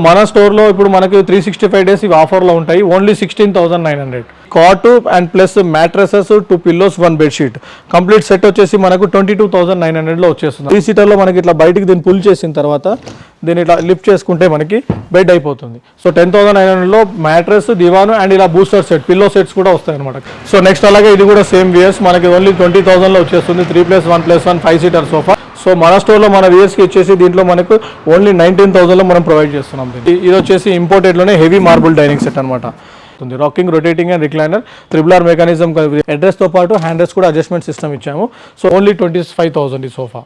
మన స్టోర్లో ఇప్పుడు మనకి 365 డేస్ ఇవి ఆఫర్లో ఉంటాయి. Only 16,900. Cot and plus mattresses 2 pillows 1 bedsheet complete set వచ్చేసి మనకు 22,900లో వచ్చేస్తుంది. 3 సీటర్లో మనకి ఇట్లా బయటికి దీన్ని పుల్ చేసిన తర్వాత దీన్ని ఇట్లా లిఫ్ట్ చేసుకుంటే మనకి బెడ్ అయిపోతుంది. సో 10,900లో మ్యాట్రెస్, దివాను అండ్ ఇలా బూస్టర్ సెట్ పిల్లో సెట్స్ కూడా వస్తాయి అనమాట. సో నెక్స్ట్ అలాగే ఇది కూడా సేమ్ వియర్స్ మనకి ఓన్లీ 20,000లో వచ్చేస్తుంది. 3+1+1 5 సీటర్ సోఫా. సో మన స్టోర్లో మన వియర్స్కి వచ్చేసి దీంట్లో మనకు ఓన్లీ 19,000లో మనం ప్రొవైడ్ చేస్తున్నాం. ఇది వచ్చేసి ఇంపోర్టెడ్లోనే హెవీ మార్బుల్ డైనింగ్ సెట్ అనమాట. Rocking, rotating and recliner, RRR mechanism, అడ్రస్తో పాటు హ్యాండ్ రెస్ట్ కూడా అడ్జస్ట్మెంట్ సిస్టమ్ ఇచ్చాము. సో ఓన్లీ 25,000 ఈ సోఫా.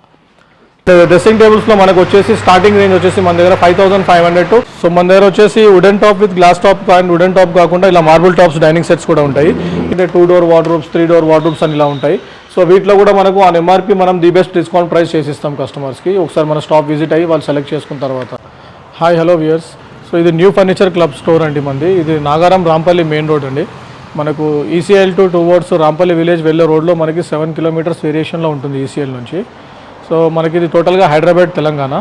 డ్రెస్సింగ్ టేబుల్స్లో మనకు వచ్చేసి స్టార్టింగ్ రేంజ్ వచ్చేసి మన దగ్గర 5,500 టు. సో మన దగ్గర వచ్చేసి wooden top with glass top and wooden top కాకుండా ఇలా మార్బుల్ టాప్స్ డైనింగ్ సెట్స్ కూడా ఉంటాయి. అంటే 2 డోర్ వార్డ్రోబ్స్, 3 డోర్ వార్డ్రోబ్స్ అని ఇలా ఉంటాయి. సో వీటిలో కూడా మనకు ఆన్ MRP మనం ది బెస్ట్ డిస్కౌంట్ ప్రైస్ చేసిస్తాం కస్టమర్స్కి. ఒకసారి మన స్టాప్ విజిట్ అయ్యి వాళ్ళు సెలెక్ట్ చేసుకున్న తర్వాత. Hi hello viewers. సో ఇది న్యూ ఫర్నిచర్ క్లబ్ స్టోర్ అండి మంది. ఇది నాగారం రాంపల్లి మెయిన్ రోడ్ అండి. మనకు ECL to towards Rampalli village వెళ్ళే రోడ్లో మనకి 7 కిలోమీటర్స్ వేరియేషన్లో ఉంటుంది ECL నుంచి. సో మనకి ఇది టోటల్గా హైదరాబాద్, తెలంగాణ.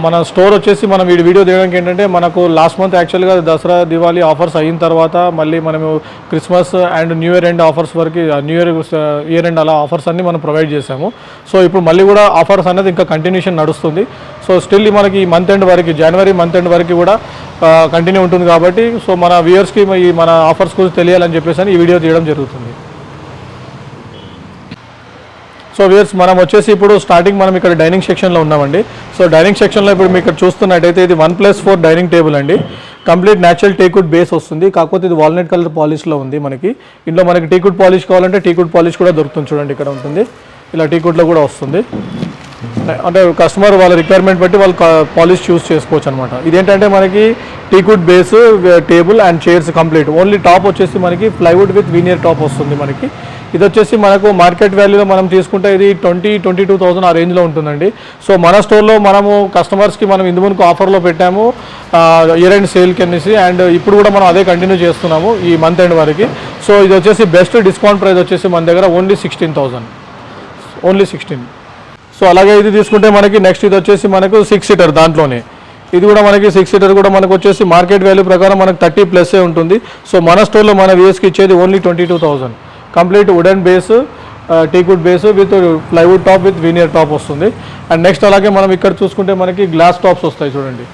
మన స్టోర్ వచ్చేసి మనం ఈ వీడియో తీయడానికి ఏంటంటే మనకు లాస్ట్ మంత్ యాక్చువల్గా దసరా, దివాళీ ఆఫర్స్ అయిన తర్వాత మళ్ళీ మనము Christmas and new year end offers వరకు, న్యూ ఇయర్ ఎండ్ అలా ఆఫర్స్ అన్ని మనం ప్రొవైడ్ చేసాము. సో ఇప్పుడు మళ్ళీ కూడా ఆఫర్స్ అనేది ఇంకా కంటిన్యూషన్ నడుస్తుంది. సో స్టిల్ మనకి ఈ మంత్ ఎండ్ వరకు, జనవరి మంత్ ఎండ్ వరకు కూడా కంటిన్యూ ఉంటుంది కాబట్టి సో మన వ్యూయర్స్కి మన ఆఫర్స్ గురించి తెలియాలని చెప్పేసి ఈ వీడియో తీయడం జరుగుతుంది. సో వ్యూయర్స్ మనం వచ్చేసి ఇప్పుడు స్టార్టింగ్ మనం ఇక్కడ డైనింగ్ సెక్షన్లో ఉన్నామండి. సో డైనింగ్ సెక్షన్లో ఇప్పుడు మీకు ఇక్కడ చూస్తున్నట్టయితే ఇది 1+4 డైనింగ్ టేబుల్ అండి. కంప్లీట్ న్యాచురల్ టేక్వుడ్ బేస్ వస్తుంది. కాకపోతే ఇది వాల్నట్ కలర్ పాలిష్లో ఉంది మనకి. ఇందులో మనకి టీకుడ్ పాలిష్ కావాలంటే టీకుడ్ పాలిష్ కూడా దొరుకుతుంది. చూడండి ఇక్కడ ఉంటుంది, ఇలా టీకుడ్లో కూడా వస్తుంది. అంటే కస్టమర్ వాళ్ళ రిక్వైర్మెంట్ బట్టి వాళ్ళు పాలిష్ చూస్ చేసుకోవచ్చు అనమాట. ఇదేంటంటే మనకి టీకుడ్ base, table and chairs complete. Only top వచ్చేసి మనకి ప్లైవుడ్ విత్ వీనియర్ టాప్ వస్తుంది మనకి. ఇది వచ్చేసి మనకు మార్కెట్ వాల్యూలో మనం తీసుకుంటే ఇది 22,000 ఆ రేంజ్లో ఉంటుందండి. సో మన స్టోర్లో మనము కస్టమర్స్కి మనం ఇందు ముందుకు ఆఫర్లో పెట్టాము ఇయర్ ఎండ్ సేల్కి అనేసి, అండ్ ఇప్పుడు కూడా మనం అదే కంటిన్యూ చేస్తున్నాము ఈ మంత్ ఎండ్ వరకు. సో ఇది వచ్చేసి బెస్ట్ డిస్కౌంట్ ప్రైస్ వచ్చేసి మన దగ్గర ఓన్లీ 16,000, ఓన్లీ 16. సో అలాగే ఇది తీసుకుంటే మనకి నెక్స్ట్ ఇది వచ్చేసి మనకు 6 సీటర్ దాంట్లోనే. ఇది కూడా మనకి 6 సీటర్ కూడా మనకు వచ్చేసి మార్కెట్ వాల్యూ ప్రకారం మనకు 30+ ఉంటుంది. సో మన స్టోర్లో మన వ్యూయర్స్కి ఇచ్చేది only 22,000. Complete wooden base, టీకుడ్ base with plywood top with veneer top వస్తుంది. అండ్ నెక్స్ట్ అలాగే మనం ఇక్కడ చూసుకుంటే మనకి గ్లాస్ టాప్స్ వస్తాయి. చూడండి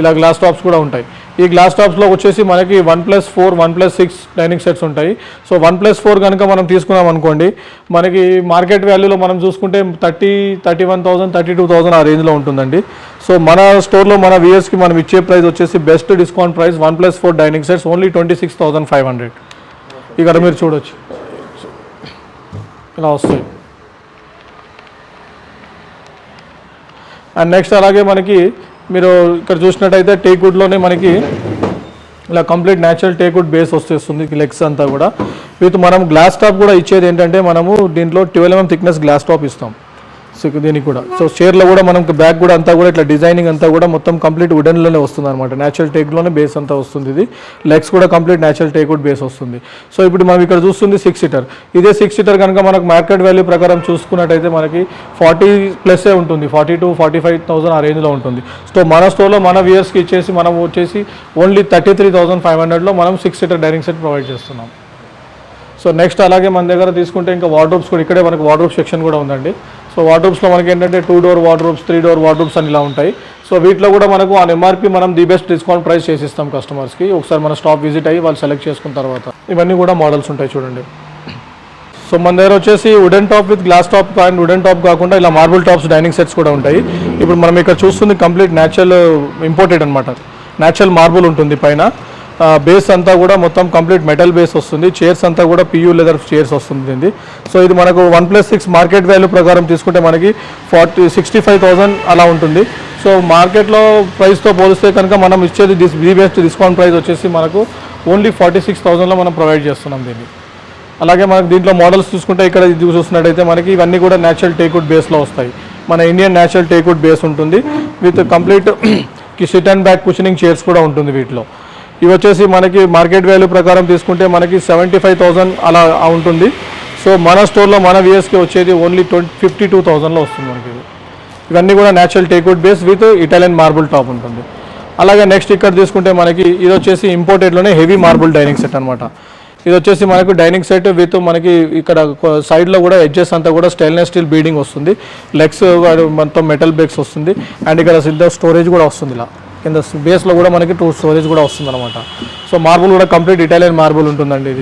ఇలా గ్లాస్ టాప్స్ కూడా ఉంటాయి. ఈ గ్లాస్ టాప్స్లో వచ్చేసి మనకి 1+4, 1+6 డైనింగ్ సెట్స్ ఉంటాయి. సో 1+4 కనుక మనం తీసుకున్నాం అనుకోండి మనకి మార్కెట్ వాల్యూలో మనం చూసుకుంటే 31,000, 32,000 ఆ రేంజ్లో ఉంటుందండి. సో మన స్టోర్లో మన వ్యూయర్స్కి మనం ఇచ్చే ప్రైస్ వచ్చేసి best discount price 1+4 dining sets only 26,500. ఇక్కడ మీరు చూడొచ్చు ఇలా వస్తాయి. అండ్ నెక్స్ట్ అలాగే మనకి మీరు ఇక్కడ చూసినట్టయితే టేక్వుడ్లోనే మనకి ఇలా కంప్లీట్ న్యాచురల్ టేక్వుడ్ బేస్ వచ్చేస్తుంది లెగ్స్ అంతా కూడా. విత్ మనం గ్లాస్ టాప్ కూడా ఇచ్చేది ఏంటంటే మనము దీంట్లో 12 mm థిక్నెస్ గ్లాస్ టాప్ ఇస్తాం. సో దీనికి కూడా సో చైర్లో కూడా మనం బ్యాక్ కూడా అంతా కూడా ఇట్లా డిజైనింగ్ అంతా కూడా మొత్తం కంప్లీట్ వుడెన్లోనే వస్తుంది అనమాట. న్యాచురల్ టేక్లోనే బేస్ అంతా వస్తుంది. ఇది లెగ్స్ కూడా కంప్లీట్ న్యాచురల్ టేక్వుడ్ బేస్ వస్తుంది. సో ఇప్పుడు మనం ఇక్కడ చూస్తుంది 6 సీటర్. ఇదే 6 సీటర్ కనుక మనకు మార్కెట్ వాల్యూ ప్రకారం చూసుకున్నట్టయితే మనకి 40+ ఉంటుంది, 40,000-45,000 ఆ రేంజ్లో ఉంటుంది. సో మన స్టోర్లో మన వ్యూయర్స్కి ఇచ్చేసి మనం వచ్చేసి ఓన్లీ 33,500లో మనం 6 సీటర్ డైనింగ్ సెట్ ప్రొవైడ్ చేస్తున్నాం. సో నెక్స్ట్ అలాగే మన దగ్గర తీసుకుంటే ఇంకా వార్డ్రోబ్స్ కూడా ఇక్కడే మనకు వార్డ్రోబ్ సెక్షన్ కూడా ఉందండి. సో వార్డ్రోబ్స్లో మనకి ఏంటంటే 2 డోర్ వార్డ్రోబ్స్, 3 డోర్ వార్డ్రోబ్స్ అని ఇలా ఉంటాయి. సో వీటిలో కూడా మనకు ఆన్ MRP మనం ది బెస్ట్ డిస్కౌంట్ ప్రైస్ చేసిస్తాం కస్టమర్స్కి. ఒకసారి మన స్టాప్ విజిట్ అయ్యి వాళ్ళు సెలెక్ట్ చేసుకున్న తర్వాత. ఇవన్నీ కూడా మోడల్స్ ఉంటాయి చూడండి. సో మన దగ్గర వచ్చేసి wooden top with glass top and wooden top కాకుండా ఇలా మార్బుల్ టాప్స్ డైనింగ్ సెట్స్ కూడా ఉంటాయి. ఇప్పుడు మనం ఇక్కడ చూస్తుంది కంప్లీట్ న్యాచురల్ ఇంపోర్టెడ్ అనమాట. న్యాచురల్ మార్బుల్ ఉంటుంది పైన. బేస్ అంతా కూడా మొత్తం కంప్లీట్ మెటల్ బేస్ వస్తుంది. చైర్స్ అంతా కూడా PU లెదర్ చైర్స్ వస్తుంది. సో ఇది మనకు 1+6 మార్కెట్ వాల్యూ ప్రకారం తీసుకుంటే మనకి 65,000 అలా ఉంటుంది. సో మార్కెట్లో ప్రైస్తో పోలిస్తే కనుక మనం ఇచ్చేది ది బెస్ట్ డిస్కౌంట్ ప్రైస్ వచ్చేసి మనకు ఓన్లీ 46,000లో మనం ప్రొవైడ్ చేస్తున్నాం దీన్ని. అలాగే మనకు దీంట్లో మోడల్స్ చూసుకుంటే ఇక్కడ ఇది చూసినట్టయితే మనకి ఇవన్నీ కూడా న్యాచురల్ టేక్వుడ్ బేస్లో వస్తాయి. మన ఇండియన్ న్యాచురల్ టేక్వుడ్ బేస్ ఉంటుంది with complete SIT and back cushioning chairs కూడా ఉంటుంది వీటిలో. ఇవి వచ్చేసి మనకి మార్కెట్ వాల్యూ ప్రకారం తీసుకుంటే మనకి 75,000 అలా ఉంటుంది. సో మన స్టోర్లో మన వ్యూయర్స్కి వచ్చేది ఓన్లీ 52,000లో వస్తుంది మనకి. ఇవన్నీ కూడా natural teakwood base with Italian marble top ఉంటుంది. అలాగే నెక్స్ట్ ఇక్కడ తీసుకుంటే మనకి ఇది వచ్చేసి ఇంపోర్టెడ్లోనే హెవీ మార్బుల్ డైనింగ్ సెట్ అనమాట. ఇది వచ్చేసి మనకు డైనింగ్ సెట్ విత్ మనకి ఇక్కడ సైడ్లో కూడా ఎడ్జెస్ అంతా కూడా స్టెయిన్లెస్ స్టీల్ బీడింగ్ వస్తుంది, లెగ్స్ మొత్తం మెటల్ బ్రేక్స్ వస్తుంది, అండ్ ఇక్కడ సిల్వర్ స్టోరేజ్ కూడా వస్తుంది. ఇలా కింద బేస్లో కూడా మనకి 2 స్టోరేజ్ కూడా వస్తుంది అనమాట. సో మార్బుల్ కూడా కంప్లీట్ ఇటాలియన్ మార్బుల్ ఉంటుందండి.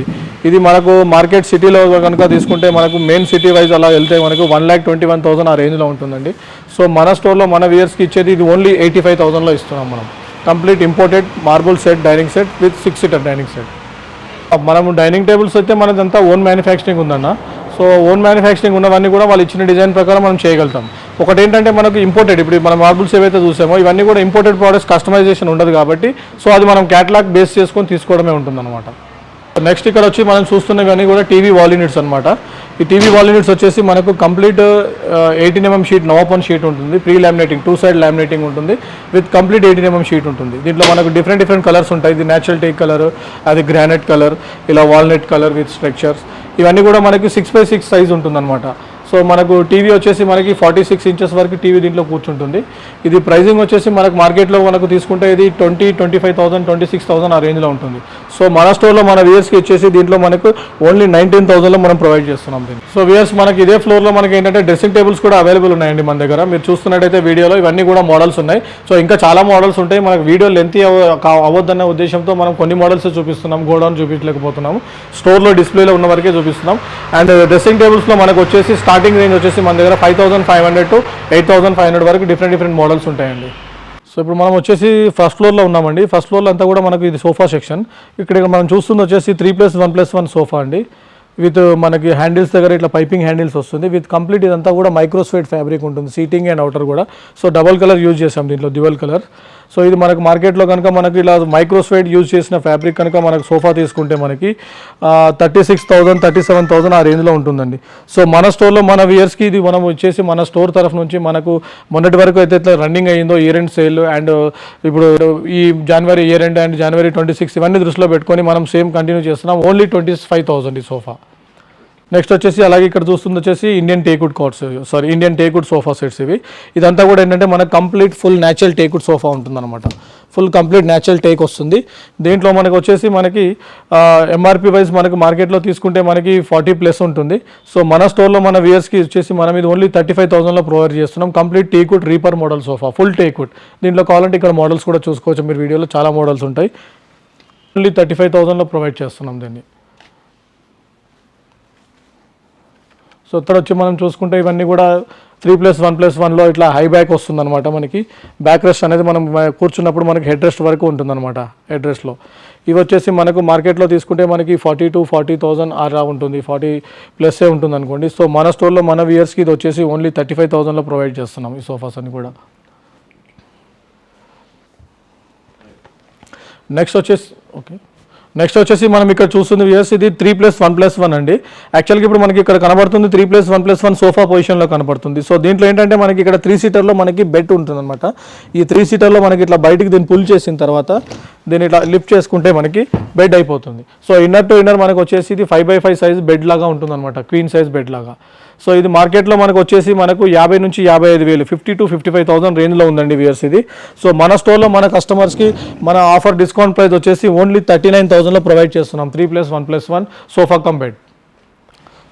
ఇది మనకు మార్కెట్ సిటీలో కనుక తీసుకుంటే మనకు మెయిన్ సిటీ వైజ్ అలా వెళ్తే మనకు 1,21,000 ఆ రేంజ్లో ఉంటుందండి. సో మన స్టోర్లో మన వియర్స్కి ఇచ్చేది ఇది ఓన్లీ 85,000లో ఇస్తున్నాం మనం. Complete imported marble set dining set with 6 seater dining set. మనము డైనింగ్ టేబుల్స్ అయితే మనదంతా ఓన్ మ్యానుఫ్యాక్చరింగ్ ఉందన్న. సో ఓన్ మ్యానుఫ్యాక్చరింగ్ ఉన్నవన్నీ కూడా వాళ్ళు ఇచ్చిన డిజైన్ ప్రకారం మనం చేయగలుగుతాం. ఒకటి ఏంటంటే మనకు ఇంపోర్టెడ్, ఇప్పుడు మన మార్బుల్స్ ఏవైతే చూసామో ఇవన్నీ కూడా ఇంపోర్టెడ్ ప్రోడక్ట్స్, కస్టమైజేషన్ ఉండదు కాబట్టి సో అది మనం క్యాటలాగ్ బేస్ చేసుకొని తీసుకోవడమే ఉంటుందన్నమాట. నెక్స్ట్ ఇక్కడ వచ్చి మనం చూస్తున్నవన్నీ కూడా టీవీ వాల్ యూనిట్స్ అనమాట. ఈ టీవీ వాల్ యూనిట్స్ వచ్చేసి మనకు కంప్లీట్ 18mm షీట్, నోపన్ షీట్ ఉంటుంది, ప్రీ లామినేటింగ్ 2 సైడ్ లామినేటింగ్ ఉంటుంది విత్ కంప్లీట్ 18mm షీట్ ఉంటుంది. దీంట్లో మనకు డిఫరెంట్ కలర్స్ ఉంటాయి. ఇది న్యాచురల్ టేక్ కలర్, అది గ్రానైట్ కలర్, ఇలా వాల్నట్ కలర్ విత్ స్ట్రక్చర్స్, ఇవన్నీ కూడా మనకి 6x6 సైజ్ ఉంటుందన్నమాట. సో మనకు టీవీ వచ్చేసి మనకి 46 ఇంచెస్ వరకు టీవీ దీంట్లో కూర్చుంటుంది. ఇది ప్రైజింగ్ వచ్చేసి మనకు మార్కెట్లో మనకు తీసుకుంటే ఇది 25,000 26,000 ఆ రేంజ్లో ఉంటుంది. సో మన స్టోర్లో మన వియర్స్కి వచ్చేసి దీంట్లో మనకు ఓన్లీ 19,000లో మనం ప్రొవైడ్ చేస్తున్నాం దీన్ని. సో వియర్స్ మనకి ఇదే ఫ్లోర్లో మనకి ఏంటంటే డ్రెస్సింగ్ టేబుల్స్ కూడా అవైలబుల్ ఉన్నాయండి మన దగ్గర. మీరు చూస్తున్నట్టయితే వీడియోలో ఇవన్నీ కూడా మోడల్స్ ఉన్నాయి. సో ఇంకా చాలా మోడల్స్ ఉంటాయి. మనకు వీడియో లెంత్ అవ్వద్దన్న ఉద్దేశంతో మనం కొన్ని మోడల్స్ చూపిస్తున్నాం, గోడౌన్ చూపించలేకపోతున్నాము. స్టోర్లో డిస్ప్లేలో ఉన్న వరకే చూపిస్తున్నాం. అండ్ డ్రెస్సింగ్ టేబుల్స్లో మనకు వచ్చేసి స్టార్టింగ్ రేంజ్ వచ్చేసి మన దగ్గర 5,500 to 8,500 వరకు డిఫరెంట్ మోడల్స్ ఉంటాయండి. సో ఇప్పుడు మనం వచ్చేసి ఫస్ట్ ఫ్లోర్లో ఉన్నామండి. ఫస్ట్ ఫ్లోర్లో అంతా కూడా మనకు ఇది సోఫా సెక్షన్. ఇక్కడ మనం చూస్తుంది వచ్చేసి 3+1+1 సోఫా అండి. విత్ మనకి హ్యాండిల్స్ దగ్గర ఇట్లా పైపింగ్ హ్యాండిల్స్ వస్తుంది విత్ కంప్లీట్ ఇదంతా కూడా మైక్రోస్వేట్ ఫ్యాబ్రిక్ ఉంటుంది, సీటింగ్ అండ్ అవుటర్ కూడా. సో డబల్ కలర్ యూజ్ చేసాం దీంట్లో, డ్యువల్ కలర్. సో ఇది మనకు మార్కెట్లో కనుక మనకి ఇలా మైక్రోస్వేట్ యూజ్ చేసిన ఫ్యాబ్రిక్ కనుక మనకు సోఫా తీసుకుంటే మనకి 36,000 37,000 ఆ రేంజ్లో ఉంటుందండి. సో మన స్టోర్లో మన వియర్స్కి ఇది మనం వచ్చేసి మన స్టోర్ తరఫు నుంచి మనకు మొన్నటి వరకు అయితే ఇట్లా రన్నింగ్ అయ్యిందో ఇయర్ ఎండ్ సేల్ అండ్ ఇప్పుడు ఈ జనవరి ఇయర్ ఎండ్ అండ్ జనవరి 26 ఇవన్నీ దృష్టిలో పెట్టుకొని మనం సేమ్ కంటిన్యూ చేస్తున్నాం. ఓన్లీ 25,000 ఈ సోఫా. నెక్స్ట్ వచ్చేసి అలాగే ఇక్కడ చూస్తుంది వచ్చేసి ఇండియన్ టేక్వుడ్ సోఫా సెట్స్ ఇవి. ఇదంతా కూడా ఏంటంటే మనకు complete full natural teakwood sofa ఉంటుందన్నమాట. ఫుల్ కంప్లీట్ న్యాచురల్ టేక్ వస్తుంది. దీంట్లో మనకు వచ్చేసి మనకి ఎంఆర్పి వైజ్ మనకు మార్కెట్లో తీసుకుంటే మనకి 40+ ఉంటుంది. సో మన స్టోర్లో మన వియర్స్కి వచ్చేసి మనం ఇది ఓన్లీ 35,000లో ప్రొవైడ్ చేస్తున్నాం. Complete teakwood reaper model sofa, full teakwood. దీంట్లో కావాలంటే ఇక్కడ మోడల్స్ కూడా చూసుకోవచ్చు మీరు, వీడియోలో చాలా మోడల్స్ ఉంటాయి. ఓన్లీ 35,000లో ప్రొవైడ్ చేస్తున్నాం దీన్ని. సో ఇక్కడ వచ్చి మనం చూసుకుంటే ఇవన్నీ కూడా 3+1+1లో ఇట్లా హై బ్యాక్ వస్తుంది అనమాట. మనకి బ్యాక్ రెస్ట్ అనేది మనం కూర్చున్నప్పుడు మనకి హెడ్ రెస్ట్ వరకు ఉంటుందన్నమాట. హెడ్ రెస్ట్లో ఇవి వచ్చేసి మనకు మార్కెట్లో తీసుకుంటే మనకి 40,000 to 40,000 అలా ఉంటుంది, 40+ ఉంటుంది అనుకోండి. సో మన స్టోర్లో మన వియర్స్కి ఇది వచ్చేసి ఓన్లీ 35,000లో ప్రొవైడ్ చేస్తున్నాం ఈ సోఫాస్ అన్ని కూడా. నెక్స్ట్ వచ్చేసి మనం ఇక్కడ చూస్తుంది వియర్స్ ఇది 3+1+1 అండి. యాక్చువల్గా ఇప్పుడు మనకి ఇక్కడ కనబడుతుంది 3+1+1 సోఫా పొజిషన్లో కనబడుతుంది. సో దీంట్లో ఏంటంటే మనకి ఇక్కడ 3 సీటర్లో మనకి బెడ్ ఉంటుంది అనమాట. ఈ 3 సీటర్లో మనకి ఇట్లా బయటికి దీన్ని పుల్ చేసిన తర్వాత దీన్ని ఇట్లా లిఫ్ట్ చేసుకుంటే మనకి బెడ్ అయిపోతుంది. సో ఇన్నర్ టు ఇన్నర్ మనకు వచ్చేసి ఇది 5x5 సైజ్ బెడ్ లాగా ఉంటుంది అనమాట, క్వీన్ సైజ్ బెడ్ లాగా. సో ఇది మార్కెట్లో మనకు వచ్చేసి మనకు 50,000 నుంచి 55,000, 50,000 to 55,000 రేంజ్లో ఉందండి వియర్స్ ఇది. సో మన స్టోర్లో మన కస్టమర్స్కి మన ఆఫర్ డిస్కౌంట్ ప్రైస్ వచ్చేసి ఓన్లీ 39,000లో ప్రొవైడ్ చేస్తున్నాం 3+1+1 sofa cum bed.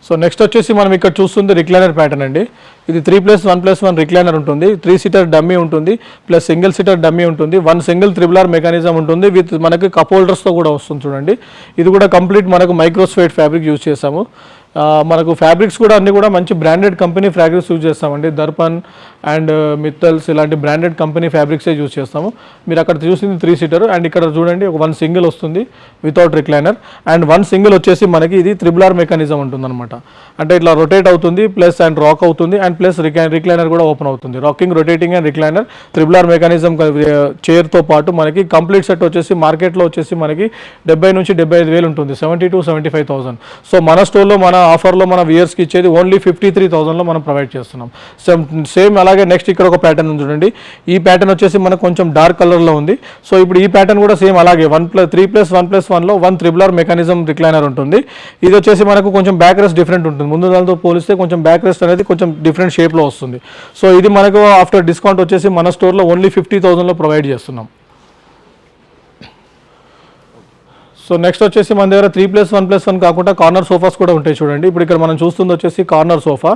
So next వచ్చేసి మనం ఇక్కడ చూస్తుంది రిక్లైనర్ ప్యాటర్న్ అండి. ఇది 3+1+1 రిక్లైనర్ ఉంటుంది, 3 సీటర్ డమ్మీ ఉంటుంది, ప్లస్ సింగిల్ సీటర్ డమ్మీ ఉంటుంది, 1 సింగిల్ త్రిబులర్ మెకానిజం ఉంటుంది విత్ మనకి కప్ హోల్డర్స్తో కూడా వస్తుంది చూడండి. ఇది కూడా కంప్లీట్ మనకు మైక్రోస్వేట్ ఫ్యాబ్రిక్ యూజ్ చేసాము. మనకు ఫ్యాబ్రిక్స్ కూడా అన్నీ కూడా మంచి బ్రాండెడ్ కంపెనీ ఫ్యాబ్రిక్స్ యూజ్ చేస్తామండి. దర్పన్ అండ్ మిత్తల్స్ ఇలాంటి బ్రాండెడ్ కంపెనీ ఫ్యాబ్రిక్సే యూజ్ చేస్తాము. మీరు అక్కడ చూసింది 3 సీటర్ అండ్ ఇక్కడ చూడండి ఒక 1 సింగిల్ వస్తుంది వితౌట్ రిక్లైనర్ అండ్ 1 సింగిల్ వచ్చేసి మనకి ఇది త్రిబులర్ మెకానిజం ఉంటుందన్నమాట. అంటే ఇట్లా రొటేట్ అవుతుంది ప్లస్ అండ్ రాక్ అవుతుంది అండ్ ప్లస్ రిక్లైనర్ కూడా ఓపెన్ అవుతుంది. రాకింగ్, రొటేటింగ్ అండ్ రిక్లైనర్ త్రిబులర్ మెకానిజం చైర్తో పాటు మనకి కంప్లీట్ సెట్ వచ్చేసి మార్కెట్లో వచ్చేసి మనకి 70,000 నుంచి 75,000 ఉంటుంది, 70,000 to 75,000. సో మన స్టోర్లో మన ఆఫర్లో మన వియర్స్కి ఇచ్చేది ఓన్లీ 53,000లో మనం ప్రొవైడ్ చేస్తున్నాం. సేమ్ అలాగే నెక్స్ట్ ఇక్కడ ఒక ప్యాటర్న్ ఉంది చూడండి. ఈ ప్యాటర్న్ వచ్చేసి మనకు కొంచెం డార్క్ కలర్లో ఉంది. సో ఇప్పుడు ఈ ప్యాటర్న్ కూడా సేమ్ అలాగే 3+1+1లో 1 త్రిబులర్ మెకానిజం రిక్లైనర్ ఉంటుంది. ఇది వచ్చేసి మనకు కొంచెం బ్యాక్ రెస్ట్ డిఫరెంట్ ఉంటుంది, ముందు దానితో పోలిస్తే కొంచెం బ్యాక్ రెస్ట్ అనేది కొంచెం డిఫరెంట్ షేప్లో వస్తుంది. సో ఇది మనకు ఆఫ్టర్ డిస్కౌంట్ వచ్చేసి మన స్టోర్లో ఓన్లీ 50,000లో ప్రొవైడ్ చేస్తున్నాం. సో నెక్స్ట్ వచ్చేసి మన దగ్గర 3+1+1 కాకుండా కార్నర్ సోఫాస్ కూడా ఉంటాయి చూడండి. ఇప్పుడు ఇక్కడ మనం చూస్తుంది వచ్చేసి corner sofa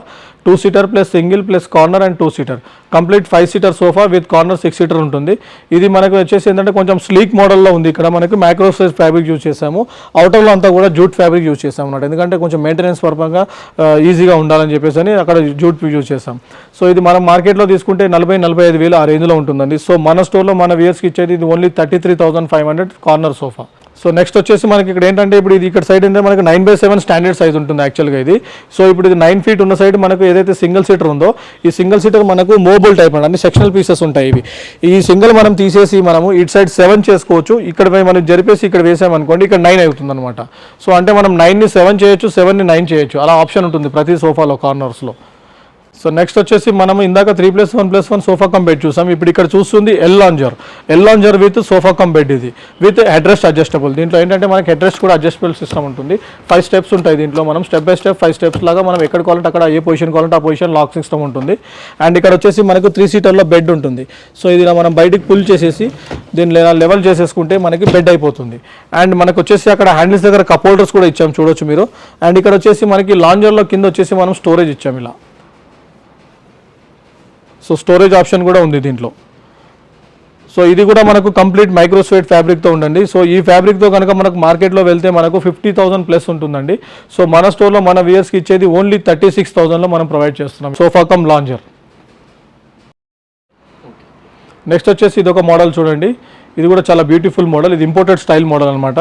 2 seater plus single plus corner and 2 seater complete 5 seater sofa with corner 6 seater ఉంటుంది. ఇది మనకు వచ్చేసి ఏంటంటే కొంచెం స్లీక్ మోడల్లో ఉంది. ఇక్కడ మనకి మైక్రో సైజ్ ఫ్యాబ్రిక్ యూజ్ చేసాము, అవుటర్లో అంతా కూడా జూట్ ఫ్యాబ్రిక్ యూజ్ చేసాము అన్నమాట. ఎందుకంటే కొంచెం మెయింటెనెన్స్ పరంగా ఈజీగా ఉండాలని చెప్పేసి అని అక్కడ జూట్ యూజ్ చేసాం. సో ఇది మనం మార్కెట్లో తీసుకుంటే 40-45 వేలు ఆ రేంజ్లో ఉంటుందండి. సో మన స్టోర్లో మన వ్యూయర్స్కి ఇచ్చేది ఇది only 33,500 corner sofa. So next వచ్చేసి మనకి ఇక్కడ ఏంటంటే ఇప్పుడు ఇది ఇక్కడ సైడ్ ఏంటంటే మనకి 9/7 స్టాండర్డ్ సైజ్ ఉంటుంది యాక్చువల్గా ఇది. సో ఇప్పుడు ఇది 9 ఫీట్ ఉన్న సైడ్ మనకు ఏదైతే సింగిల్ సీటర్ ఉందో ఈ సింగిల్ సీటర్ మనకు మోబుల్ టైప్ అండి, అన్ని సెక్షనల్ పీసెస్ ఉంటాయి ఇవి. ఈ సింగిల్ మనం తీసేసి మనము ఇటు సైడ్ 7 చేసుకోవచ్చు, ఇక్కడ మనం జరిపేసి ఇక్కడ వేసామనుకోండి ఇక్కడ 9 అవుతుంది అనమాట. సో అంటే మనం 9ని 7 చేయొచ్చు, 7ని 9 చేయొచ్చు, అలా ఆప్షన్ ఉంటుంది ప్రతి సోఫాలో కార్నర్స్లో. సో నెక్స్ట్ వచ్చేసి మనం ఇందాక 3+1+1 సోఫా కమ్ బెడ్ చూసాం. ఇప్పుడు ఇక్కడ చూస్తుంది L lounger with sofa cum bed, ఇది విత్ హెడ్ రెస్ట్ అడ్జస్టబుల్. దీంట్లో ఏంటంటే మనకి హెడ్ రెస్ట్ కూడా అడ్జస్టబుల్ సిస్టమ్ ఉంటుంది. 5 స్టెప్స్ ఉంటాయి దీంట్లో. మనం స్టెప్ బై స్టెప్ 5 స్టెప్స్ లాగా మనం ఎక్కడ కావాలంటే అక్కడ ఏ పొజిషన్ కావాలంటే ఆ పొజిషన్ లాక్ సిస్టమ్ ఉంటుంది. అండ్ ఇక్కడ వచ్చేసి మనకు 3 సీటర్లో బెడ్ ఉంటుంది. సో ఇది మనం బయటికి పుల్ చేసేసి దీన్ని లెవెల్ చేసేసుకుంటే మనకి బెడ్ అయిపోతుంది. అండ్ మనకు వచ్చేసి అక్కడ హ్యాండిల్స్ దగ్గర కప్ హోల్డర్స్ కూడా ఇచ్చాం చూడొచ్చు మీరు. అండ్ ఇక్కడ వచ్చేసి మనకి లాంజర్లో కింద వచ్చేసి మనం స్టోరేజ్ ఇచ్చాం ఇలా. సో స్టోరేజ్ ఆప్షన్ కూడా ఉంది దీంట్లో. సో ఇది కూడా మనకు కంప్లీట్ మైక్రోస్వేట్ ఫ్యాబ్రిక్తో ఉండండి. సో ఈ ఫ్యాబ్రిక్తో కనుక మనకు మార్కెట్లో వెళ్తే మనకు 50,000 ప్లస్ ఉంటుందండి. సో మన స్టోర్లో మన వ్యూయర్స్కి ఇచ్చేది ఓన్లీ 36,000లో మనం ప్రొవైడ్ చేస్తున్నాం సోఫా కమ్ లాంజర్. నెక్స్ట్ వచ్చేసి ఇది ఒక మోడల్ చూడండి. ఇది కూడా చాలా బ్యూటిఫుల్ మోడల్, ఇది ఇంపోర్టెడ్ స్టైల్ మోడల్ అనమాట.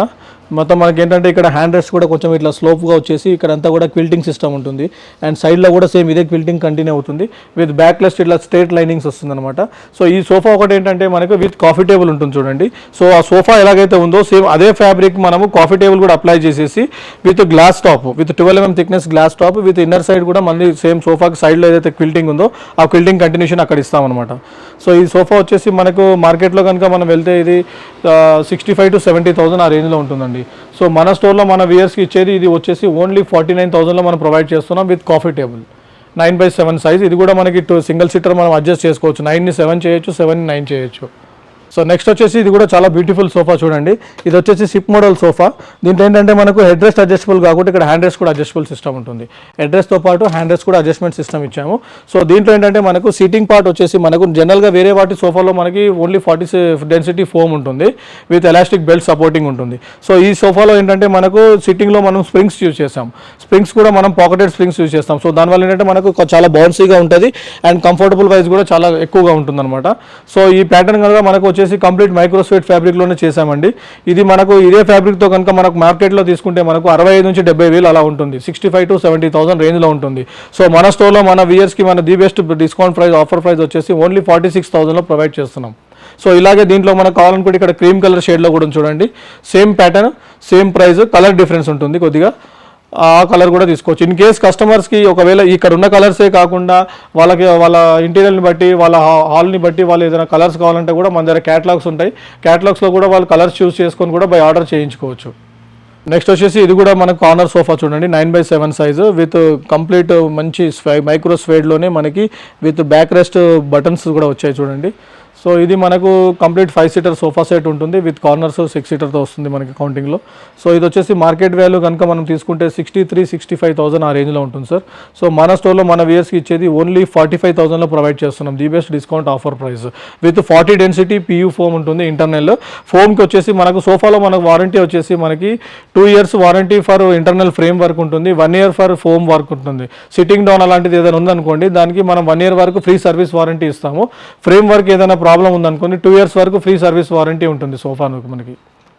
మొత్తం మనకి ఏంటంటే ఇక్కడ హ్యాండ్ రెస్ట్ కూడా కొంచెం ఇట్లా స్లోప్గా వచ్చేసి ఇక్కడ అంతా కూడా క్విల్టింగ్ సిస్టమ్ ఉంటుంది. అండ్ సైడ్లో కూడా సేమ్ ఇదే క్విల్టింగ్ కంటిన్యూ అవుతుంది విత్ బ్యాక్ లెస్ట్ ఇట్లా స్ట్రేట్ లైనింగ్స్ వస్తుంది అనమాట. సో ఈ సోఫా ఒకటి ఏంటంటే మనకు విత్ కాఫీ టేబుల్ ఉంటుంది చూడండి. సో ఆ సోఫా ఎలాగైతే ఉందో సేమ్ అదే ఫ్యాబ్రిక్ మనము కాఫీ టేబుల్ కూడా అప్లై చేసేసి with glass top with 12 mm thickness glass top with inner side కూడా మళ్ళీ సేమ్ సోఫాకి సైడ్లో ఏదైతే క్విల్టింగ్ ఉందో ఆ క్విల్టింగ్ కంటిన్యూషన్ అక్కడ ఇస్తామన్నమాట. సో ఈ సోఫా వచ్చేసి మనకు మార్కెట్లో కనుక మనం వెళ్తే ఇది 65,000 to 70,000 ఆ రేంజ్లో ఉంటుందండి. సో మన స్టోర్లో మన వ్యూయర్స్కి ఇచ్చేది ఇది వచ్చేసి ఓన్లీ 49,000లో మనం ప్రొవైడ్ చేస్తున్నాం విత్ కాఫీ టేబుల్ 9/7 సైజ్. ఇది కూడా మనకి సింగిల్ సీటర్ మనం అడ్జస్ట్ చేసుకోవచ్చు, 9ని 7 చేయొచ్చు, 7ని 9 చేయొచ్చు. సో నెక్స్ట్ వచ్చేసి ఇది కూడా చాలా బ్యూటిఫుల్ సోఫా చూడండి. ఇది వచ్చేసి సిప్ మోడల్ సోఫా. దీంట్లో ఏంటంటే మనకు హెడ్ రెస్ట్ అడ్జస్టబుల్ కాకుండా ఇక్కడ హ్యాండ్ రెస్ట్ కూడా అడ్జస్టబుల్ సిస్టమ్ ఉంటుంది. హెడ్ రెస్ట్తో పాటు హ్యాండ్ రెస్ట్ కూడా అడ్జస్ట్మెంట్ సిస్టమ్ ఇచ్చాము. సో దీంట్లో ఏంటంటే మనకు సీటింగ్ పార్ట్ వచ్చేసి మనకు జనరల్గా వేరే వాటి సోఫాలో మనకి ఓన్లీ 40 డెన్సిటీ ఫోమ్ ఉంటుంది విత్ ఎలాస్టిక్ బెల్ట్ సపోర్టింగ్ ఉంటుంది. సో ఈ సోఫాలో ఏంటంటే మనకు సిట్టింగ్లో మనం స్ప్రింగ్స్ యూజ్ చేస్తాం. స్ప్రింగ్స్ కూడా మనం పాకెటెడ్ స్ప్రింగ్స్ యూజ్ చేస్తాం. సో దానివల్ల ఏంటంటే మనకు చాలా బౌన్సీగా ఉంటుంది అండ్ కంఫర్టబుల్ వైజ్ కూడా చాలా ఎక్కువగా ఉంటుంది అనమాట. సో ఈ ప్యాటర్న్ కనుక మనకు వచ్చేసి కంప్లీట్ మైక్రోస్వేట్ ఫ్యాబ్రిక్లోనే చేసామండి. ఇది మనకు ఇదే ఫ్యాబ్రిక్తో కనుక మనకు మార్కెట్లో తీసుకుంటే మనకు 65,000 నుంచి 70,000 అలా ఉంటుంది, 65,000 to 70,000 రేంజ్లో ఉంటుంది. సో మన స్టోర్లో మన వ్యూయర్స్కి మన the best discount price offer price వచ్చేసి ఓన్లీ 46,000లో ప్రొవైడ్ చేస్తున్నాం. సో ఇలాగే దీంట్లో మనకు కావాలనుకుంటే ఇక్కడ క్రీమ్ కలర్ షేడ్లో కూడా చూడండి, same pattern same price, colour difference ఉంటుంది కొద్దిగా, ఆ కలర్ కూడా తీసుకోవచ్చు. ఇన్ కేస్ కస్టమర్స్కి ఒకవేళ ఇక్కడ ఉన్న కలర్సే కాకుండా వాళ్ళకి వాళ్ళ ఇంటీరియర్ని బట్టి వాళ్ళ హాల్ని బట్టి వాళ్ళు ఏదైనా కలర్స్ కావాలంటే కూడా మన దగ్గర క్యాటలాగ్స్ ఉంటాయి. క్యాటలాగ్స్లో కూడా వాళ్ళు కలర్స్ చూస్ చేసుకొని కూడా బై ఆర్డర్ చేయించుకోవచ్చు. నెక్స్ట్ వచ్చేసి ఇది కూడా మనకు కార్నర్ సోఫా చూడండి, 9/7 సైజు విత్ కంప్లీట్ మంచి మైక్రో స్వేడ్లోనే మనకి విత్ బ్యాక్ రెస్ట్ బటన్స్ కూడా వచ్చాయి చూడండి. సో ఇది మనకు కంప్లీట్ 5 సీటర్ సోఫా సెట్ ఉంటుంది విత్ కార్నర్స్ 6 సీటర్తో వస్తుంది మనకి కౌంటింగ్లో. సో ఇది వచ్చేసి మార్కెట్ వాల్యూ కనుక మనం తీసుకుంటే 63,000-65,000 ఆ రేంజ్లో ఉంటుంది సార్. సో మన స్టోర్లో మన వ్యూయర్స్కి ఇచ్చేది ఓన్లీ 45,000లో ప్రొవైడ్ చేస్తున్నాం, the best discount offer price with 40 density PU foam ఉంటుంది ఇంటర్నల్. ఫోమ్కి వచ్చేసి మనకు సోఫాలో మనకు వారంటీ వచ్చేసి మనకి 2 years warranty for internal frame work ఉంటుంది, 1 year ఫర్ ఫోమ్ వర్క్ ఉంటుంది. సిట్టింగ్ డౌన్ అలాంటిది ఏదైనా ఉందనుకోండి దానికి మనం 1 year వరకు ఫ్రీ సర్వీస్ వారంటీ ఇస్తాము. ఫ్రేమ్ వర్క్ ఏదైనా ప్రాబ్లం ఉందనుకోండి 2 years వరకు ఫ్రీ సర్వీస్ వారంటీ ఉంటుంది సోఫాకు మనకి.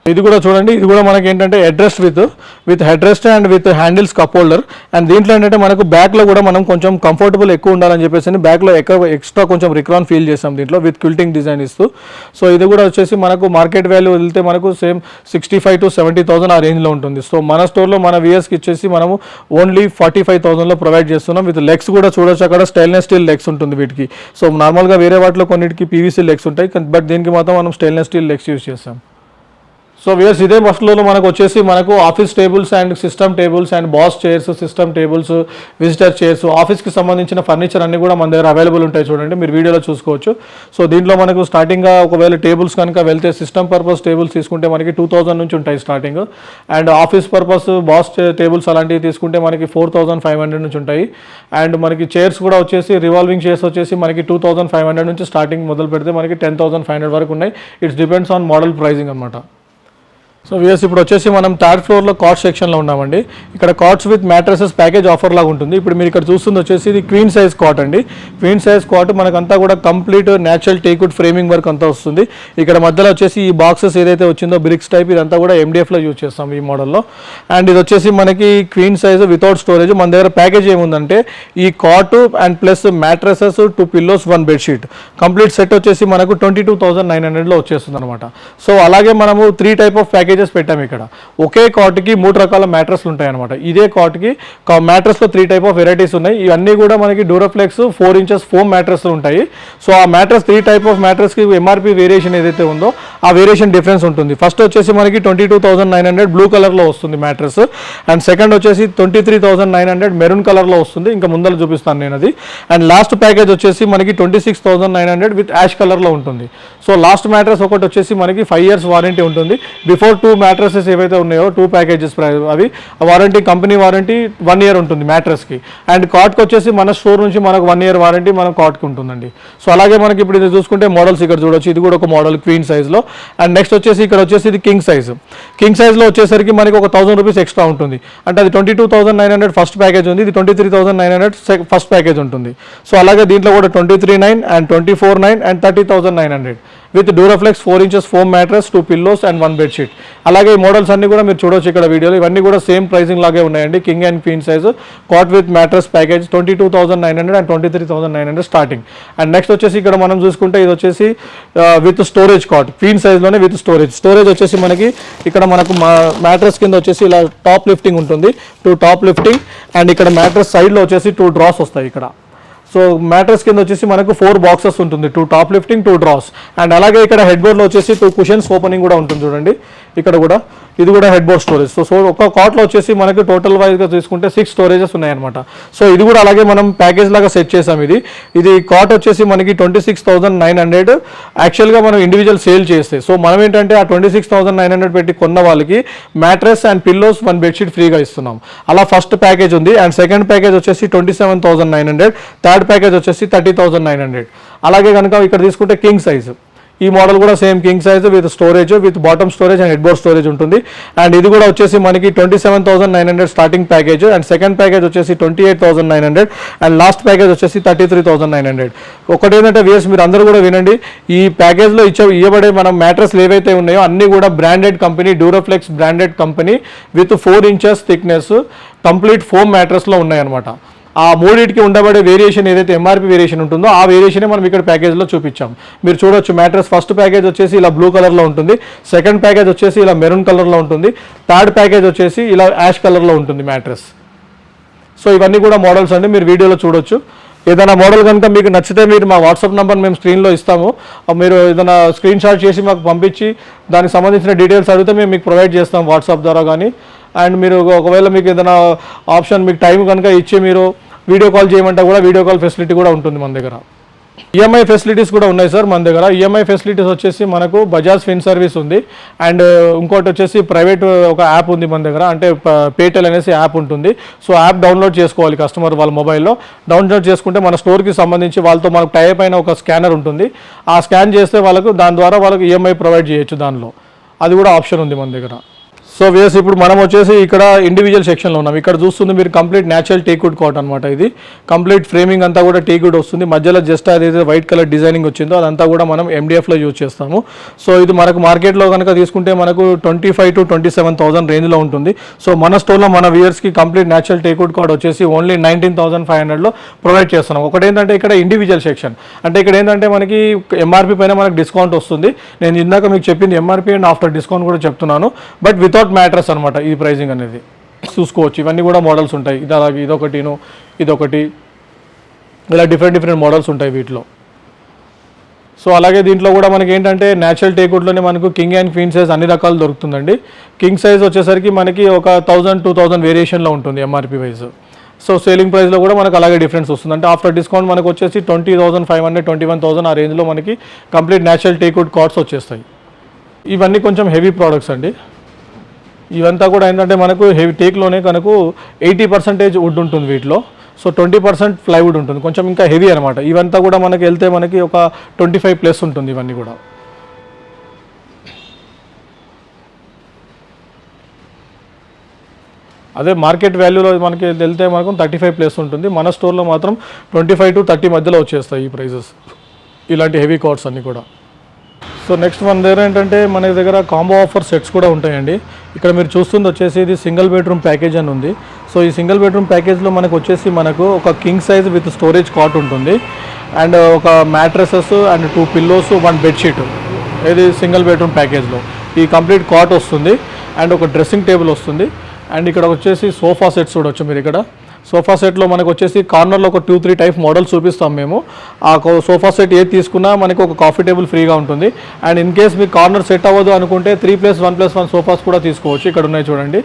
ఇది కూడా చూడండి, ఇది కూడా మనకి ఏంటంటే head rest with head rest and with handles cup holder. And దీంట్లో ఏంటంటే మనకు బ్యాక్లో కూడా మనం కొంచెం కంఫర్టబుల్ ఎక్కువ ఉండాలని చెప్పేసి బ్యాక్లో ఎక్స్ట్రా కొంచెం రిక్రాన్ ఫీల్ చేస్తాం దీంట్లో విత్ క్విల్టింగ్ డిజైన్ ఇస్తూ. సో ఇది కూడా వచ్చేసి మనకు మార్కెట్ వాల్యూ వెళ్తే మనకు సేమ్ 65,000 to 70,000 ఆ రేంజ్లో ఉంటుంది. సో మన స్టోర్లో మన వ్యూయర్స్కి ఇచ్చేసి మనము ఓన్లీ 45,000లో ప్రొవైడ్ చేస్తున్నాం. విత్ లెగ్స్ కూడా చూడొచ్చు, అక్కడ స్టెయిన్లెస్ స్టీల్ లెగ్స్ ఉంటుంది వీటికి. సో నార్మల్గా వేరే వాటిలో కొన్నిటికి PVC లెగ్స్ ఉంటాయి, బట్ దీనికి మాత్రం మనం స్టెయిన్లెస్ స్టీల్ లెగ్స్ యూజ్ చేస్తాం. సో వ్యూయర్స్ ఇదే బస్సులో మనకు వచ్చేసి మనకు office tables and system tables and boss chairs, system tables, visitor chairs, ఆఫీస్కి సంబంధించిన ఫర్నిచర్ అన్ని కూడా మన దగ్గర అవైలబుల్ ఉంటాయి. చూడండి మీరు వీడియోలో చూసుకోవచ్చు. సో దీంట్లో మనకు స్టార్టింగ్గా ఒకవేళ టేబుల్స్ కనుక వెళ్తే సిస్టమ్ పర్పస్ టేబుల్స్ తీసుకుంటే మనకి 2000 నుంచి ఉంటాయి starting. And office purpose boss tables అలాంటివి తీసుకుంటే మనకి 4500 నుంచి ఉంటాయి. అండ్ మనకి చైర్స్ కూడా వచ్చేసి రివాల్వింగ్ చైర్స్ వచ్చేసి మనకి 2500 నుంచి స్టార్టింగ్ మొదలు పెడితే మనకి 10500 వరకు ఉన్నాయి. It's depends on model pricing అనమాట. సో వ్యూయర్స్ ఇప్పుడు వచ్చేసి మనం థర్డ్ ఫ్లోర్లో కాట్ సెక్షన్లో ఉన్నామండి. ఇక్కడ cots with mattresses package offer లాగా ఉంటుంది. ఇప్పుడు మీరు ఇక్కడ చూస్తుంది వచ్చేసి ఇది క్వీన్ సైజ్ కాట్ అండి. క్వీన్ సైజ్ కాట్ మనకంతా కూడా complete natural teakwood framing work అంతా వస్తుంది. ఇక్కడ మధ్యలో వచ్చేసి ఈ బాక్సెస్ ఏదైతే వచ్చిందో బ్రిక్స్ టైప్ ఇదంతా కూడా MDFలో యూజ్ చేస్తాం ఈ మోడల్లో. అండ్ ఇది వచ్చేసి మనకి క్వీన్ సైజ్ వితౌట్ స్టోరేజ్. మన దగ్గర ప్యాకేజ్ ఏముందంటే ఈ cot and plus mattresses 2 pillows 1 bedsheet complete set వచ్చేసి మనకు 22,900లో వచ్చేస్తుంది అనమాట. సో అలాగే మనము 3 టైప్ ఆఫ్ ప్యాకేజెస్ పెట్టాము. ఇక్కడ ఒకే కాట్కి 3 రకాల మ్యాట్రస్లు ఉంటాయి అనమాట. ఇదే కాట్కి మ్యాట్రస్లో 3 టైప్ ఆఫ్ వెరైటీస్ ఉన్నాయి. ఇవన్నీ కూడా మనకి డ్యూరోఫ్లెక్స్ 4 ఇంచెస్ ఫోమ్ మ్యాట్రస్లు ఉంటాయి. సో ఆ మ్యాట్రస్ 3 టైప్ ఆఫ్ మ్యాట్రస్కి MRP వేరియేషన్ ఏదైతే ఉందో ఆ వేరియేషన్ డిఫరెన్స్ ఉంటుంది. ఫస్ట్ వచ్చేసి మనకి 22,900 బ్లూ కలర్లో వస్తుంది మ్యాట్రస్. అండ్ సెకండ్ వచ్చేసి 23,900 మెరూన్ కలర్లో వస్తుంది. ఇంకా ముందర చూపిస్తాను నేను అది. అండ్ లాస్ట్ ప్యాకేజ్ వచ్చేసి మనకి 26,900 విత్ యాష్ కలర్లో ఉంటుంది. సో లాస్ట్ మ్యాట్రస్ ఒకటి వచ్చేసి మనకి 5 years వారంటీ ఉంటుంది. బిఫోర్ 2 మ్యాట్రసెస్ ఏవైతే ఉన్నాయో 2 ప్యాకేజెస్ అవి వారంటీ కంపెనీ వారంటీ 1 year ఉంటుంది మ్యాట్రస్కి. అండ్ కాట్కి వచ్చేసి మన స్టోర్ నుంచి మనకు 1 year వారంటీ మన కాట్కి ఉంటుందండి. సో అలాగే మనకి ఇప్పుడు ఇది చూసుకుంటే మోడల్స్ ఇక్కడ చూడొచ్చు. ఇది కూడా ఒక మోడల్ క్వీన్ సైజ్లో. అండ్ నెక్స్ట్ వచ్చేసి ఇక్కడ వచ్చేసి ఇది కింగ్ సైజ్. కింగ్ సైజ్లో వచ్చేసరికి మనకి ఒక 1000 రూపీస్ ఎక్స్ట్రా ఉంటుంది. అంటే అది 22,900 ఫస్ట్ ప్యాకేజ్ ఉంది. ఇది 23,900 ఫస్ట్ ప్యాకేజ్ ఉంటుంది. సో అలాగే దీంట్లో కూడా 23,900 and 24,900 and 30,900 with Duroflex 4 inches foam mattress 2 pillows and 1 bedsheet. అలాగే ఈ మోడల్స్ అన్ని కూడా మీరు చూడొచ్చు ఇక్కడ వీడియోలో. ఇవన్నీ కూడా సేమ్ ప్రైసింగ్ లాగే ఉన్నాయండి. King and queen size cot with mattress package 22,900 and 23,900 starting. And next వచ్చేసి ఇక్కడ మనం చూసుకుంటే ఇది వచ్చేసి విత్ స్టోరేజ్ కాట్ క్వీన్ సైజ్లోనే విత్ స్టోరేజ్ వచ్చేసి మనకి ఇక్కడ మనకు మ్యాట్రస్ కింద వచ్చేసి ఇలా టాప్ లిఫ్టింగ్ ఉంటుంది. 2 టాప్ లిఫ్టింగ్ అండ్ ఇక్కడ మ్యాట్రస్ సైడ్లో వచ్చేసి 2 డ్రాస్ వస్తాయి ఇక్కడ. సో మ్యాట్రస్ కింద వచ్చేసి మనకు 4 బాక్సెస్ ఉంటుంది. 2 టాప్ లిఫ్టింగ్ 2 డ్రాస్. అండ్ అలాగే ఇక్కడ హెడ్ బోర్డ్లో వచ్చేసి 2 కుషన్స్ ఓపెనింగ్ కూడా ఉంటుంది చూడండి. ఇక్కడ కూడా ఇది కూడా హెడ్ బోర్డ్ స్టోరేజ్. సో ఒక కాట్లో వచ్చేసి మనకు టోటల్ వైజ్గా తీసుకుంటే 6 స్టోరేజెస్ ఉన్నాయన్నమాట. సో ఇది కూడా అలాగే మనం ప్యాకేజ్ లాగా సెట్ చేసాం. ఇది కాట్ వచ్చేసి మనకి 26,900 యాక్చువల్గా మనం ఇండివిజువల్ సేల్ చేస్తే. సో మనం ఏంటంటే ఆ 26,900 పెట్టి కొన్న వాళ్ళకి మ్యాట్రస్ అండ్ పిల్లోస్ 1 బెడ్షీట్ ఫ్రీగా ఇస్తున్నాం. అలా ఫస్ట్ ప్యాకేజ్ ఉంది. అండ్ సెకండ్ ప్యాకేజ్ వచ్చేసి 27,900, థర్డ్ ప్యాకేజ్ వచ్చేసి 30,900. అలాగే కనుక ఇక్కడ తీసుకుంటే కింగ్ సైజ్ ఈ మోడల్ కూడా same king size with storage with bottom storage and head board storage ఉంటుంది. అండ్ ఇది కూడా వచ్చేసి మనకి 27,900 starting package. And second package వచ్చేసి 28,900 అండ్ లాస్ట్ ప్యాకేజ్ వచ్చేసి 33,900. ఒకటి ఏంటంటే వ్యూయర్స్ మీరు అందరూ కూడా వినండి. ఈ ప్యాకేజ్లో ఇవ్వబడే మనం మ్యాట్రస్లు ఏవైతే ఉన్నాయో అన్నీ కూడా branded company Duroflex branded company with 4 inches thickness complete foam మ్యాట్రస్లో ఉన్నాయన్నమాట. ఆ మూడింటికి ఉండబడే వేరియేషన్ ఏదైతే MRP వేరియేషన్ ఉంటుందో ఆ వేరియేషనే మనం ఇక్కడ ప్యాకేజ్లో చూపించాం. మీరు చూడొచ్చు మ్యాట్రస్ ఫస్ట్ ప్యాకేజ్ వచ్చేసి ఇలా బ్లూ కలర్లో ఉంటుంది. సెకండ్ ప్యాకేజ్ వచ్చేసి ఇలా మెరూన్ కలర్లో ఉంటుంది. థర్డ్ ప్యాకేజ్ వచ్చేసి ఇలా యాష్ కలర్లో ఉంటుంది మ్యాట్రస్. సో ఇవన్నీ కూడా మోడల్స్ అండి మీరు వీడియోలో చూడొచ్చు. ఏదైనా మోడల్ కనుక మీకు నచ్చితే మీరు మా వాట్సాప్ నెంబర్ మేము స్క్రీన్లో ఇస్తాము. మీరు ఏదైనా స్క్రీన్ షాట్ చేసి మాకు పంపించి దానికి సంబంధించిన డీటెయిల్స్ అడిగితే మేము మీకు ప్రొవైడ్ చేస్తాం వాట్సాప్ ద్వారా కానీ. అండ్ మీరు ఒకవేళ మీకు ఏదైనా ఆప్షన్ మీకు టైం కనుక ఇచ్చి మీరు వీడియో కాల్ చేయమంటే కూడా వీడియో కాల్ ఫెసిలిటీ కూడా ఉంటుంది మన దగ్గర. ఈఎంఐ ఫెసిలిటీస్ కూడా ఉన్నాయి సార్ మన దగ్గర. ఈఎంఐ ఫెసిలిటీస్ వచ్చేసి మనకు బజాజ్ ఫిన్ సర్వీస్ ఉంది. అండ్ ఇంకోటి వచ్చేసి ప్రైవేట్ ఒక యాప్ ఉంది మన దగ్గర, అంటే పేటెల్ అనేసి యాప్ ఉంటుంది. సో యాప్ డౌన్లోడ్ చేసుకోవాలి కస్టమర్ వాళ్ళ మొబైల్లో. డౌన్లోడ్ చేసుకుంటే మన స్టోర్కి సంబంధించి వాళ్ళతో మనకు టైప్ అయిన ఒక స్కానర్ ఉంటుంది. ఆ స్కాన్ చేస్తే వాళ్ళకు దాని ద్వారా వాళ్ళకి ఈఎంఐ ప్రొవైడ్ చేయొచ్చు దానిలో. అది కూడా ఆప్షన్ ఉంది మన దగ్గర. సో వేస్ ఇప్పుడు మనం వచ్చేసి ఇక్కడ ఇండివిజువల్ సెక్షన్లో ఉన్నాం. ఇక్కడ చూస్తుంది మీరు కంప్లీట్ న్యాచురల్ టేక్వుడ్ కాట్ అనమాట. ఇది కంప్లీట్ ఫ్రేమింగ్ అంతా కూడా టేక్వుడ్ వస్తుంది. మధ్యలో జస్ట్ అదైతే వైట్ కలర్ డిజైనింగ్ వచ్చిందో అదంతా కూడా మనం MDFలో యూజ్ చేస్తాము. సో ఇది మనకు మార్కెట్లో కనుక తీసుకుంటే మనకు 25,000 to 27,000 రేంజ్లో ఉంటుంది. సో మన స్టోర్లో మన వ్యూయర్స్కి కంప్లీట్ న్యాచురల్ టేక్వుడ్ కాట్ వచ్చేసి ఓన్లీ 19,500లో ప్రొవైడ్ చేస్తున్నాం. ఒకటి ఏంటంటే ఇక్కడ ఇండివిజువల్ సెక్షన్, అంటే ఇక్కడ ఏంటంటే మనకి MRP పైన మనకు డిస్కౌంట్ వస్తుంది. నేను ఇందాక మీకు చెప్పింది MRP అండ్ ఆఫ్టర్ డిస్కౌంట్ కూడా చెప్తున్నాను. బట్ వితౌట్ మ్యాట్రస్ అనమాట ఈ ప్రైజింగ్ అనేది చూసుకోవచ్చు. ఇవన్నీ కూడా మోడల్స్ ఉంటాయి. ఇది అలాగే ఇదొకటి ఇలా డిఫరెంట్ మోడల్స్ ఉంటాయి వీటిలో. సో అలాగే దీంట్లో కూడా మనకి ఏంటంటే న్యాచురల్ టేక్వుడ్లోనే మనకు కింగ్ అండ్ క్వీన్ సైజ్ అన్ని రకాలు దొరుకుతుందండి. కింగ్ సైజ్ వచ్చేసరికి మనకి ఒక 1000-2000 వేరియేషన్లో ఉంటుంది ఎంఆర్పి వైజ్. సో సేలింగ్ ప్రైస్లో కూడా మనకు అలాగే డిఫరెన్స్ వస్తుంది. అంటే ఆఫ్టర్ డిస్కౌంట్ మనకు వచ్చేసి 20,500, 21,000 ఆ రేంజ్లో మనకి కంప్లీట్ న్యాచురల్ టేక్వుడ్ కార్డ్స్ వచ్చేస్తాయి. ఇవన్నీ కొంచెం హెవీ ప్రోడక్ట్స్ అండి. ఇవంతా కూడా ఏంటంటే మనకు హెవీ టేక్లోనే మనకు 80% వుడ్ ఉంటుంది వీటిలో. సో 20% ప్లైవుడ్ ఉంటుంది, కొంచెం ఇంకా హెవీ అనమాట. ఇవంతా కూడా మనకి వెళ్తే మనకి ఒక 25+ ఉంటుంది ఇవన్నీ కూడా. అదే మార్కెట్ వాల్యూలో మనకి వెళ్తే మనకు 35+ ఉంటుంది. మన స్టోర్లో మాత్రం 25-30 మధ్యలో వచ్చేస్తాయి ఈ ప్రైజెస్, ఇలాంటి హెవీ కార్డ్స్ అన్నీ కూడా. సో నెక్స్ట్ మన దగ్గర ఏంటంటే మన దగ్గర కాంబో ఆఫర్ సెట్స్ కూడా ఉంటాయండి. ఇక్కడ మీరు చూస్తుంది వచ్చేసి ఇది సింగిల్ బెడ్రూమ్ ప్యాకేజ్ అని ఉంది. సో ఈ సింగిల్ బెడ్రూమ్ ప్యాకేజ్లో మనకు వచ్చేసి మనకు ఒక king size with storage cot ఉంటుంది, అండ్ ఒక మ్యాట్రసెస్ అండ్ 2 పిల్లోస్ 1 బెడ్షీట్. ఇది సింగిల్ బెడ్రూమ్ ప్యాకేజ్లో ఈ కంప్లీట్ కాట్ వస్తుంది, అండ్ ఒక డ్రెస్సింగ్ టేబుల్ వస్తుంది, అండ్ ఇక్కడ వచ్చేసి సోఫా సెట్స్ చూడవచ్చు మీరు. ఇక్కడ సోఫా సెట్లో మనకు వచ్చేసి కార్నర్లో ఒక 2-3 టైప్ మోడల్స్ చూపిస్తాం మేము. ఆ సోఫా సెట్ ఏది తీసుకున్నా మనకు ఒక కాఫీ టేబుల్ ఫ్రీగా ఉంటుంది. అండ్ ఇన్ కేస్ మీకు కార్నర్ సెట్ అవ్వదు అనుకుంటే 3+1+1 సోఫాస్ కూడా తీసుకోవచ్చు. ఇక్కడ ఉన్నాయి చూడండి,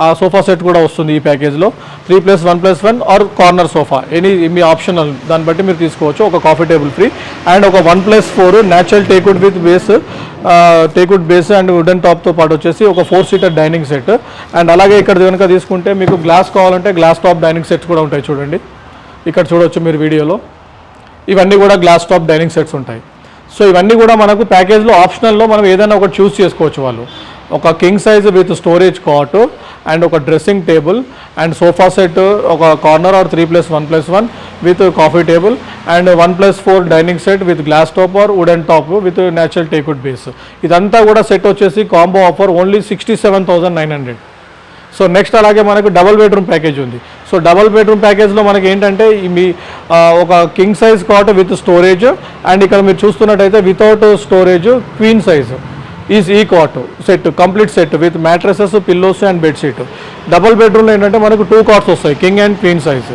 ఆ సోఫా సెట్ కూడా వస్తుంది ఈ ప్యాకేజ్లో. 3+1+1 ఆర్ కార్నర్ సోఫా ఎనీ మీ ఆప్షనల్, దాన్ని బట్టి మీరు తీసుకోవచ్చు. ఒక కాఫీ టేబుల్ ఫ్రీ, అండ్ ఒక 1+4 natural teakwood with base, teakwood base and wooden టాప్తో పాటు వచ్చేసి ఒక 4-సీటర్ డైనింగ్ సెట్. అండ్ అలాగే ఇక్కడ కనుక తీసుకుంటే మీకు గ్లాస్ కావాలంటే గ్లాస్ టాప్ డైనింగ్ సెట్స్ కూడా ఉంటాయి చూడండి. ఇక్కడ చూడవచ్చు మీరు వీడియోలో, ఇవన్నీ కూడా గ్లాస్ టాప్ డైనింగ్ సెట్స్ ఉంటాయి. సో ఇవన్నీ కూడా మనకు ప్యాకేజ్లో ఆప్షనల్లో మనం ఏదైనా ఒకటి చూస్ చేసుకోవచ్చు. వాళ్ళు ఒక king size with storage cot and ఒక dressing table and sofa set, ఒక corner or 3+1+1 with coffee table, and 1+4 dining set with glass top or wooden top with natural teakwood base. ఇదంతా కూడా సెట్ వచ్చేసి combo offer only 67,900. So next అలాగే మనకు double bedroom package ఉంది. So double bedroom ప్యాకేజ్లో మనకి ఏంటంటే మీ ఒక king size cot with storage, and ఇక్కడ మీరు చూస్తున్నట్టయితే వితౌట్ స్టోరేజ్ క్వీన్ సైజ్ ఈ cot set, complete set with mattresses, pillows and bedsheet. Double బెడ్రూమ్లో ఏంటంటే మనకు 2 కార్ట్స్ వస్తాయి, king and queen size.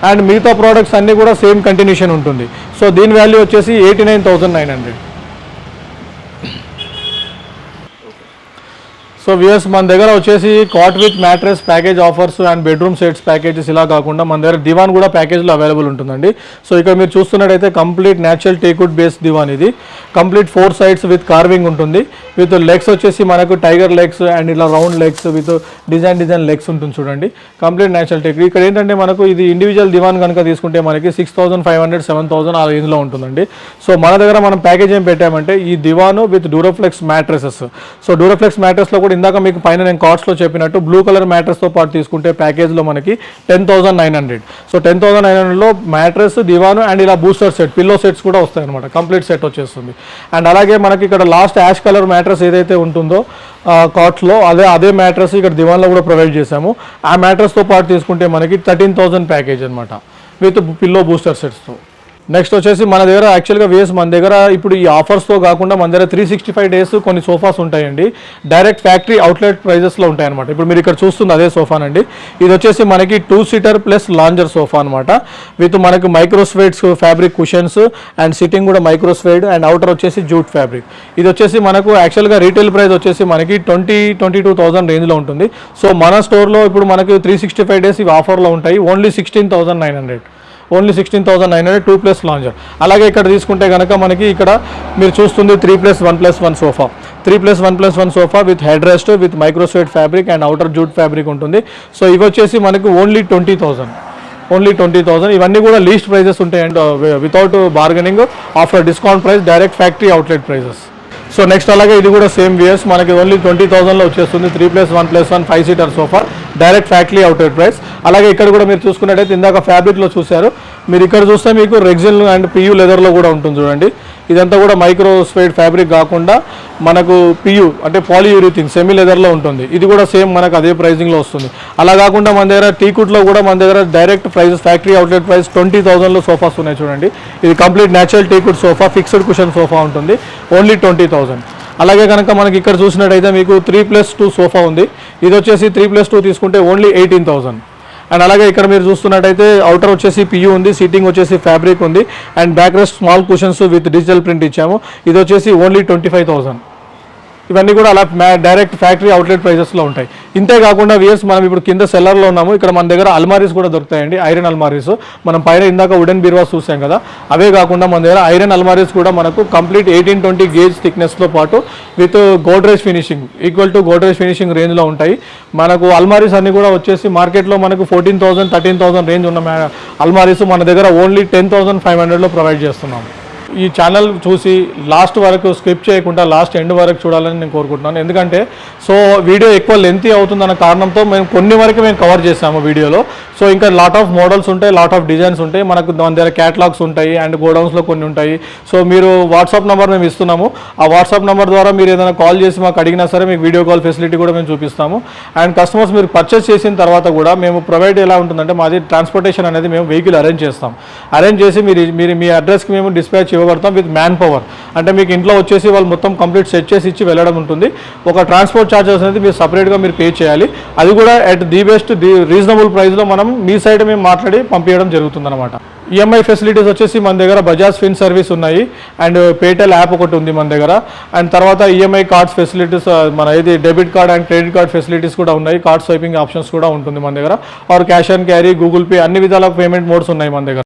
And మిగతా ప్రోడక్ట్స్ అన్నీ కూడా సేమ్ కంటిన్యూషన్ ఉంటుంది. సో దీని వాల్యూ వచ్చేసి 89,900. సో వ్యూయర్స్, మన దగ్గర వచ్చేసి cot with mattress package offers and bedroom sets packages ఇలా కాకుండా మన దగ్గర దివాన్ కూడా ప్యాకేజ్లో అవైలబుల్ ఉంటుందండి. సో ఇక్కడ మీరు చూస్తున్నట్టయితే కంప్లీట్ న్యాచురల్ టేక్వుడ్ బేస్ దివాన్. ఇది కంప్లీట్ 4 సైడ్స్ విత్ కార్వింగ్ ఉంటుంది, విత్ లెగ్స్ వచ్చేసి మనకు టైగర్ లెగ్స్ అండ్ ఇలా round legs with design legs ఉంటుంది చూడండి. Complete natural take. ఇక్కడ ఏంటంటే మనకు ఇది ఇండివిజువల్ దివాన్ కనుక తీసుకుంటే మనకి 6,500, 7,000 ఆ రేంజ్లో ఉంటుందండి. సో మన దగ్గర మనం ప్యాకేజ్ ఏం పెట్టామంటే ఈ దివాను with Duroflex mattresses. So Duroflex మ్యాట్రెస్లో కూడా ఇందాక మీకు పైన నేను కార్డ్స్లో చెప్పినట్టు బ్లూ కలర్ మ్యాట్రెస్తో పాటు తీసుకుంటే ప్యాకేజ్లో మనకి 10,900. సో 10,900లో మ్యాట్రెస్, దివాను అండ్ ఇలా బూస్టర్ సెట్, పిల్లో సెట్స్ కూడా వస్తాయి అనమాట. కంప్లీట్ సెట్ వచ్చేస్తుంది. అండ్ అలాగే మనకి ఇక్కడ లాస్ట్ యాష్ కలర్ మ్యాట్రెస్ ఏదైతే ఉంటుందో కార్ట్స్లో అదే మ్యాట్రెస్ ఇక్కడ దివాన్లో కూడా ప్రొవైడ్ చేశాము. ఆ మ్యాట్రెస్తో పాటు తీసుకుంటే మనకి 13,000 ప్యాకేజ్ అనమాట విత్ పిల్లో బూస్టర్ సెట్స్తో. నెక్స్ట్ వచ్చేసి మన దగ్గర యాక్చువల్గా మన దగ్గర ఇప్పుడు ఈ ఆఫర్స్తో కాకుండా మన దగ్గర 365 డేస్ కొన్ని సోఫాస్ ఉంటాయండి. డైరెక్ట్ ఫ్యాక్టరీ అవుట్లెట్ ప్రైజెస్లో ఉంటాయన్నమాట. ఇప్పుడు మీరు ఇక్కడ చూస్తుంది అదే సోఫానండి. ఇది వచ్చేసి మనకి 2-సీటర్ ప్లస్ లాంజర్ సోఫా అనమాట. విత్ మనకి మైక్రోస్వేడ్స్ ఫ్యాబ్రిక్ కుషన్స్ అండ్ సిట్టింగ్ కూడా మైక్రోస్వేడ్ అండ్ అవుటర్ వచ్చేసి జూట్ ఫ్యాబ్రిక్. ఇది వచ్చేసి మనకు యాక్చువల్గా రీటైల్ ప్రైస్ వచ్చేసి మనకి 22,000 రేంజ్లో ఉంటుంది. సో మన స్టోర్లో ఇప్పుడు మనకి 365 డేస్ ఇవి ఆఫర్లో ఉంటాయి. ఓన్లీ 16,900. Only 16,900 2+ lounger. అలాగే ఇక్కడ తీసుకుంటే కనుక మనకి ఇక్కడ మీరు చూస్తుంది 3+1+1 sofa. 3+1+1 sofa with head rest with microsuede fabric and outer jute fabric ఉంటుంది. సో ఇవి వచ్చేసి మనకి ఓన్లీ 20,000. ఇవన్నీ కూడా లీస్ట్ ప్రైజెస్ ఉంటాయి and without bargaining, after discount price, direct factory outlet prices. So next అలాగే ఇది కూడా సేమ్ వియర్స్ మనకి ఓన్లీ 20,000లో వచ్చేస్తుంది. 3+1+1 five seater sofa, direct factory outlet price. అలాగే ఇక్కడ కూడా మీరు చూసుకున్నట్టయితే ఇందాక ఫ్యాబ్రిక్లో చూశారు, మీరు ఇక్కడ చూస్తే మీకు రెగ్జిన్ అండ్ పియూ లెదర్లో కూడా ఉంటుంది చూడండి. ఇదంతా కూడా మైక్రోస్వేడ్ ఫ్యాబ్రిక్ కాకుండా మనకు పియూ అంటే పాలియూరిథిన్ సెమీ లెదర్లో ఉంటుంది. ఇది కూడా సేమ్ మనకు అదే ప్రైజింగ్లో వస్తుంది. అలా కాకుండా మన దగ్గర టీకుడ్లో కూడా మన దగ్గర direct prices factory outlet price 20,000లో సోఫాస్ ఉన్నాయి చూడండి. ఇది complete natural teakwood sofa, fixed cushion sofa ఉంటుంది, ఓన్లీ 20,000. అలాగే కనుక మనకి ఇక్కడ చూసినట్టయితే మీకు 3+2 సోఫా ఉంది. ఇది వచ్చేసి 3+2 తీసుకుంటే ఓన్లీ 18,000. అండ్ అలాగే ఇక్కడ మీరు చూస్తున్నట్టయితే అవుటర్ వచ్చేసి పియూ ఉంది, సీటింగ్ వచ్చేసి ఫ్యాబ్రిక్ ఉంది, and back rest small cushions with digital print ఇచ్చాము. ఇది వచ్చేసి ఓన్లీ 25,000. ఇవన్నీ కూడా అలా డైరెక్ట్ ఫ్యాక్టరీ అవుట్లెట్ ప్రైజెస్లో ఉంటాయి. ఇంతే కాకుండా వియర్స్ మనం ఇప్పుడు కింద సెల్లర్లో ఉన్నాము. ఇక్కడ మన దగ్గర అల్మారీస్ కూడా దొరుకుతాయండి, ఐరన్ అల్మారీస్. మనం పైన ఇందాక వుడెన్ బీరువాస్ చూసాం కదా, అవే కాకుండా మన దగ్గర ఐరన్ అల్మారీస్ కూడా మనకు కంప్లీట్ 18-20 గేజ్ థిక్నెస్తో పాటు with Godrej finishing equal to Godrej finishing రేంజ్లో ఉంటాయి. మనకు అల్మారీస్ అన్ని కూడా వచ్చేసి మార్కెట్లో మనకు 14,000, 13,000 రేంజ్ ఉన్న అల్మారీస్ మన దగ్గర ఓన్లీ 10,500లో ప్రొవైడ్ చేస్తున్నాము. ఈ ఛానల్ చూసి లాస్ట్ వరకు స్కిప్ చేయకుండా లాస్ట్ ఎండ్ వరకు చూడాలని నేను కోరుకుంటున్నాను. ఎందుకంటే సో వీడియో ఎక్కువ లెంతీ అవుతుందన్న కారణంతో మేము కొన్ని వరకు మేము కవర్ చేసాము వీడియోలో. సో ఇంకా లాట్ ఆఫ్ మోడల్స్ ఉంటాయి, లాట్ ఆఫ్ డిజైన్స్ ఉంటాయి, మనకు మన దగ్గర క్యాటలాగ్స్ ఉంటాయి అండ్ గోడౌన్స్లో కొన్ని ఉంటాయి. సో మీరు వాట్సాప్ నెంబర్ మేము ఇస్తున్నాము, ఆ వాట్సాప్ నెంబర్ ద్వారా మీరు ఏదైనా కాల్ చేసి మాకు అడిగినా సరే మీకు వీడియో కాల్ ఫెసిలిటీ కూడా మేము చూపిస్తాము. అండ్ కస్టమర్స్ మీరు పర్చేస్ చేసిన తర్వాత కూడా మేము ప్రొవైడ్ ఎలా ఉంటుందంటే మాది ట్రాన్స్పోర్టేషన్ అనేది మేము వెహికల్ అరేంజ్ చేస్తాం. అరేంజ్ చేసి మీరు మీ అడ్రస్కి మేము డిస్పాచ్ ఇవ్వబడతాం విత్ మ్యాన్ పవర్. అంటే మీకు ఇంట్లో వచ్చేసి వాళ్ళు మొత్తం కంప్లీట్ సెట్ చేసి ఇచ్చి వెళ్ళడం ఉంటుంది. ఒక ట్రాన్స్పోర్ట్ ఛార్జెస్ అనేది మీరు సపరేట్గా మీరు పే చేయాలి. అది కూడా అట్ ది బెస్ట్ రీజనబుల్ ప్రైస్లో మనం మీ సైడ్ మేము మాట్లాడి పంపించడం జరుగుతుంది అనమాట. ఈఎంఐ ఫెసిలిటీస్ వచ్చేసి మన దగ్గర బజాజ్ ఫిన్ సర్వీస్ ఉన్నాయి అండ్ పేటెల్ యాప్ ఒకటి ఉంది మన దగ్గర. అండ్ తర్వాత ఈఎంఐ కార్డ్స్ ఫెసిలిటీస్ మన ఇది debit card and credit card facilities కూడా ఉన్నాయి. కార్డ్ స్వైపింగ్ ఆప్షన్స్ కూడా ఉంటుంది మన దగ్గర. Or cash and carry, Google Pay, అన్ని విధాల పేమెంట్ మోడ్స్ ఉన్నాయి మన దగ్గర.